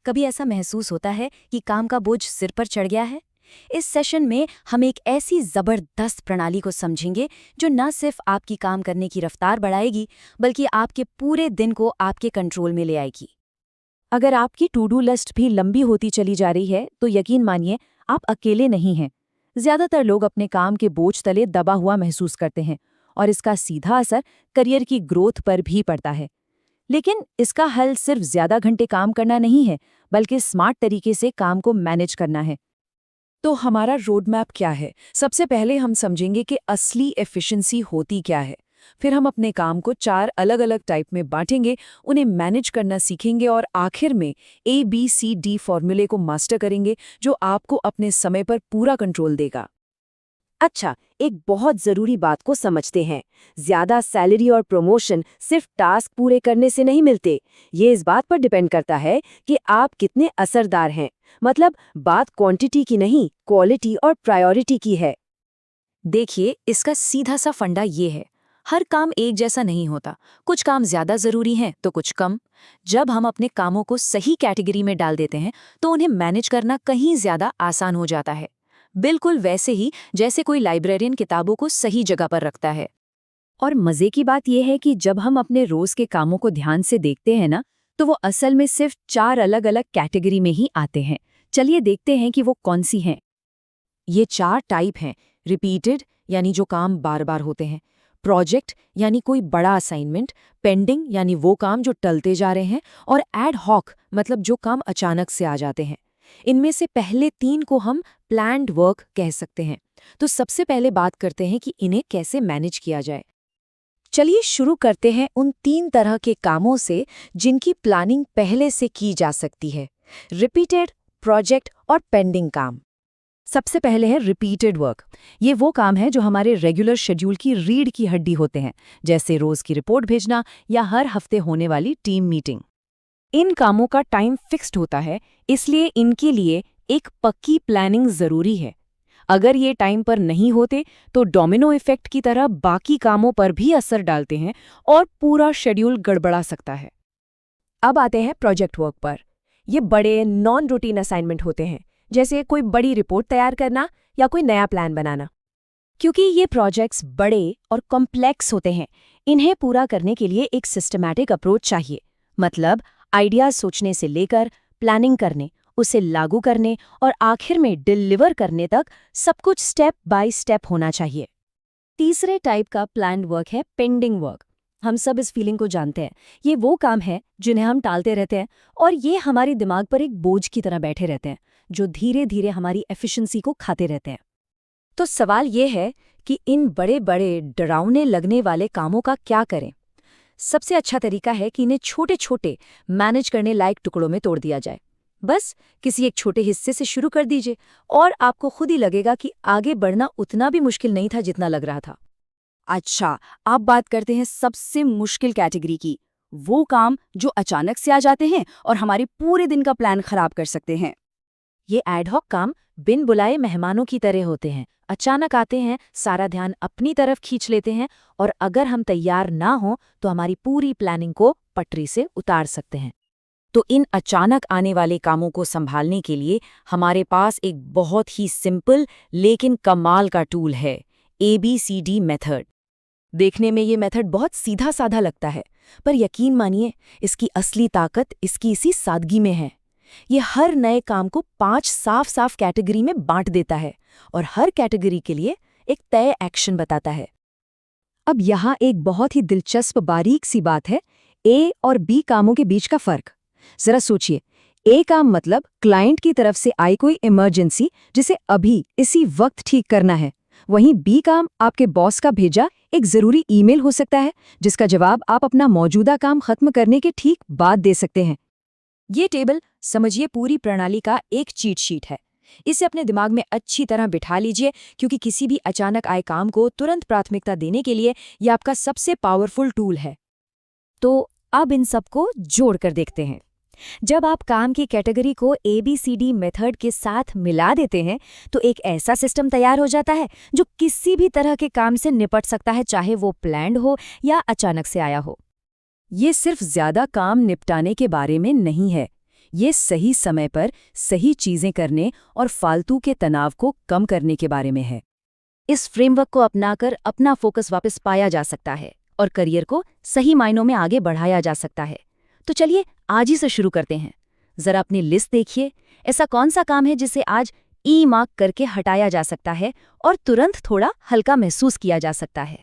कभी ऐसा महसूस होता है कि काम का बोझ सिर पर चढ़ गया है? इस सेशन में हम एक ऐसी जबरदस्त प्रणाली को समझेंगे जो न सिर्फ आपकी काम करने की रफ्तार बढ़ाएगी बल्कि आपके पूरे दिन को आपके कंट्रोल में ले आएगी। अगर आपकी टू डू लिस्ट भी लंबी होती चली जा रही है तो यकीन मानिए आप अकेले नहीं हैं। ज्यादातर लोग अपने काम के बोझ तले दबा हुआ महसूस करते हैं और इसका सीधा असर करियर की ग्रोथ पर भी पड़ता है। लेकिन इसका हल सिर्फ ज्यादा घंटे काम करना नहीं है, बल्कि स्मार्ट तरीके से काम को मैनेज करना है। तो हमारा रोड मैप क्या है? सबसे पहले हम समझेंगे कि असली एफिशिएंसी होती क्या है। फिर हम अपने काम को 4 अलग अलग टाइप में बांटेंगे, उन्हें मैनेज करना सीखेंगे और आखिर में ABCD फॉर्मूले को मास्टर करेंगे जो आपको अपने समय पर पूरा कंट्रोल देगा। अच्छा, एक बहुत जरूरी बात को समझते हैं। ज्यादा सैलरी और प्रमोशन सिर्फ टास्क पूरे करने से नहीं मिलते। ये इस बात पर डिपेंड करता है कि आप कितने असरदार हैं। मतलब बात क्वांटिटी की नहीं, क्वालिटी और प्रायोरिटी की है। देखिए, इसका सीधा सा फंडा ये है, हर काम एक जैसा नहीं होता। कुछ काम ज्यादा जरूरी हैं तो कुछ कम। जब हम अपने कामों को सही कैटेगरी में डाल देते हैं तो उन्हें मैनेज करना कहीं ज्यादा आसान हो जाता है। बिल्कुल वैसे ही जैसे कोई लाइब्रेरियन किताबों को सही जगह पर रखता है। और मजे की बात यह है कि जब हम अपने रोज के कामों को ध्यान से देखते हैं ना, तो वो असल में सिर्फ 4 अलग अलग कैटेगरी में ही आते हैं। चलिए देखते हैं कि वो कौन सी हैं। ये 4 टाइप हैं। रिपीटेड यानी जो काम बार बार होते हैं, प्रोजेक्ट यानी कोई बड़ा असाइनमेंट, पेंडिंग यानी वो काम जो टलते जा रहे हैं, और एड हॉक मतलब जो काम अचानक से आ जाते हैं। इनमें से पहले 3 को हम प्लान्ड वर्क कह सकते हैं। तो सबसे पहले बात करते हैं कि इन्हें कैसे मैनेज किया जाए। चलिए शुरू करते हैं उन 3 तरह के कामों से जिनकी प्लानिंग पहले से की जा सकती है: रिपीटेड, प्रोजेक्ट और पेंडिंग काम। सबसे पहले है रिपीटेड वर्क। ये वो काम है जो हमारे रेगुलर शेड्यूल की रीढ़ की हड्डी होते हैं, जैसे रोज की रिपोर्ट भेजना या हर हफ्ते होने वाली टीम मीटिंग। इन कामों का टाइम फिक्स्ड होता है, इसलिए इनके लिए एक पक्की प्लानिंग जरूरी है। अगर ये टाइम पर नहीं होते तो डोमिनो इफेक्ट की तरह बाकी कामों पर भी असर डालते हैं और पूरा शेड्यूल गड़बड़ा सकता है। अब आते हैं प्रोजेक्ट वर्क पर। ये बड़े नॉन रूटीन असाइनमेंट होते हैं, जैसे कोई बड़ी रिपोर्ट तैयार करना या कोई नया प्लान बनाना। क्योंकि ये प्रोजेक्ट्स बड़े और कॉम्प्लेक्स होते हैं, इन्हें पूरा करने के लिए एक सिस्टमैटिक अप्रोच चाहिए। मतलब आइडियाज सोचने से लेकर प्लानिंग करने, उसे लागू करने और आखिर में डिलीवर करने तक सब कुछ स्टेप बाय स्टेप होना चाहिए। तीसरे टाइप का प्लान्ड वर्क है पेंडिंग वर्क। हम सब इस फीलिंग को जानते हैं। ये वो काम है जिन्हें हम टालते रहते हैं और ये हमारे दिमाग पर एक बोझ की तरह बैठे रहते हैं, जो धीरे धीरे हमारी एफिशिएंसी को खाते रहते हैं। तो सवाल ये है कि इन बड़े बड़े डरावने लगने वाले कामों का क्या करें? सबसे अच्छा तरीका है कि इन्हें छोटे छोटे मैनेज करने लायक टुकड़ों में तोड़ दिया जाए। बस किसी एक छोटे हिस्से से शुरू कर दीजिए और आपको खुद ही लगेगा कि आगे बढ़ना उतना भी मुश्किल नहीं था जितना लग रहा था। अच्छा, अब बात करते हैं सबसे मुश्किल कैटेगरी की, वो काम जो अचानक से आ जाते हैं और हमारे पूरे दिन का प्लान खराब कर सकते हैं। ये एडहॉक काम बिन बुलाए मेहमानों की तरह होते हैं। अचानक आते हैं, सारा ध्यान अपनी तरफ खींच लेते हैं और अगर हम तैयार ना हो तो हमारी पूरी प्लानिंग को पटरी से उतार सकते हैं। तो इन अचानक आने वाले कामों को संभालने के लिए हमारे पास एक बहुत ही सिंपल लेकिन कमाल का टूल है, ABCD मेथड। देखने में ये मेथड बहुत सीधा साधा लगता है, पर यकीन मानिए इसकी असली ताकत इसकी इसी सादगी में है। ये हर नए काम को 5 साफ साफ कैटेगरी में बांट देता है और हर कैटेगरी के लिए एक तय एक्शन बताता है। अब यहाँ एक बहुत ही दिलचस्प बारीक सी बात है, A और B कामों के बीच का फर्क। जरा सोचिए, A काम मतलब क्लाइंट की तरफ से आई कोई इमरजेंसी जिसे अभी इसी वक्त ठीक करना है। वहीं B काम आपके बॉस का भेजा एक जरूरी ईमेल हो सकता है जिसका जवाब आप अपना मौजूदा काम खत्म करने के ठीक बाद दे सकते हैं। ये टेबल समझिए पूरी प्रणाली का एक चीट शीट है। इसे अपने दिमाग में अच्छी तरह बिठा लीजिए, क्योंकि किसी भी अचानक आए काम को तुरंत प्राथमिकता देने के लिए यह आपका सबसे पावरफुल टूल है। तो अब इन सबको जोड़कर देखते हैं। जब आप काम की कैटेगरी को ABCD मेथड के साथ मिला देते हैं तो एक ऐसा सिस्टम तैयार हो जाता है जो किसी भी तरह के काम से निपट सकता है, चाहे वो प्लान्ड हो या अचानक से आया हो। ये सिर्फ ज्यादा काम निपटाने के बारे में नहीं है, ये सही समय पर सही चीजें करने और फालतू के तनाव को कम करने के बारे में है। इस फ्रेमवर्क को अपनाकर अपना फोकस वापस पाया जा सकता है और करियर को सही मायनों में आगे बढ़ाया जा सकता है। तो चलिए आज ही से शुरू करते हैं। जरा अपनी लिस्ट देखिए, ऐसा कौन सा काम है जिसे आज ई मार्क करके हटाया जा सकता है और तुरंत थोड़ा हल्का महसूस किया जा सकता है।